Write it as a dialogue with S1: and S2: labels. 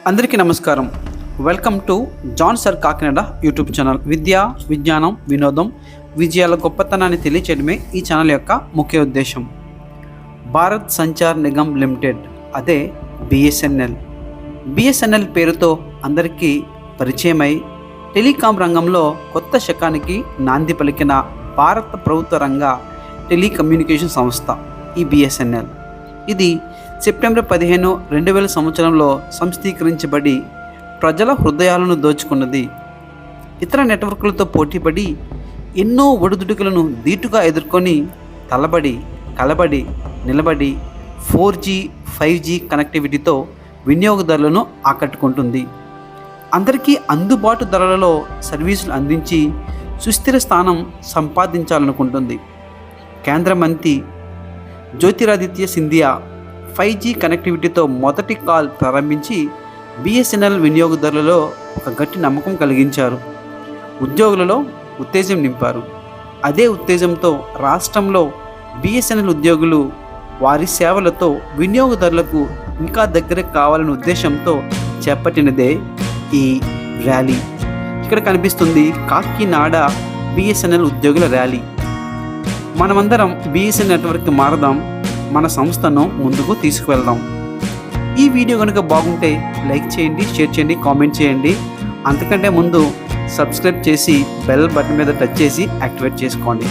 S1: అందరికీ నమస్కారం. Welcome to John sir Kakinada YouTube channel. విద్య, విజ్ఞానం, వినోదం, విజయాల గొప్పతనాన్ని తెలియచేయడమే ఈ ఛానల్ యొక్క ముఖ్య ఉద్దేశం. భారత్ సంచార్ నిగమ్ లిమిటెడ్, అదే బిఎస్ఎన్ఎల్ పేరుతో అందరికీ పరిచయమై టెలికాం రంగంలో కొత్త శకానికి నాంది పలికిన భారత ప్రభుత్వ రంగ టెలికమ్యూనికేషన్ సంస్థ ఈ బిఎస్ఎన్ఎల్. ఇది సెప్టెంబర్ 15, 2000 సంవత్సరంలో సంస్థీకరించబడి ప్రజల హృదయాలను దోచుకున్నది. ఇతర నెట్వర్క్లతో పోటీపడి ఎన్నో ఒడిదుడుకులను ధీటుగా ఎదుర్కొని కలబడి నిలబడి 4G, 5G కనెక్టివిటీతో వినియోగదారులను ఆకట్టుకుంటుంది. అందరికీ అందుబాటు ధరలలో సర్వీసులు అందించి సుస్థిర స్థానం సంపాదించాలనుకుంటుంది. కేంద్ర మంత్రి జ్యోతిరాదిత్య సింధియా 5G కనెక్టివిటీతో మొదటి కాల్ ప్రారంభించి బిఎస్ఎన్ఎల్ వినియోగదారులలో ఒక గట్టి నమ్మకం కలిగించారు. ఉద్యోగులలో ఉత్తేజం నింపారు. అదే ఉత్తేజంతో రాష్ట్రంలో బిఎస్ఎన్ఎల్ ఉద్యోగులు వారి సేవలతో వినియోగదారులకు ఇంకా దగ్గర కావాలనే ఉద్దేశంతో చేపట్టినదే ఈ ర్యాలీ. ఇక్కడ కనిపిస్తుంది కాకినాడ బిఎస్ఎన్ఎల్ ఉద్యోగుల ర్యాలీ. మనమందరం బిఎస్ఎన్ఎల్ నెట్వర్క్కి మారదాం, మన సంస్థను ముందుకు తీసుకువెళ్దాం. ఈ వీడియో కనుక బాగుంటే లైక్ చేయండి, షేర్ చేయండి, కామెంట్ చేయండి. అంతకంటే ముందు సబ్స్క్రైబ్ చేసి బెల్ బటన్ మీద టచ్ చేసి యాక్టివేట్ చేసుకోండి.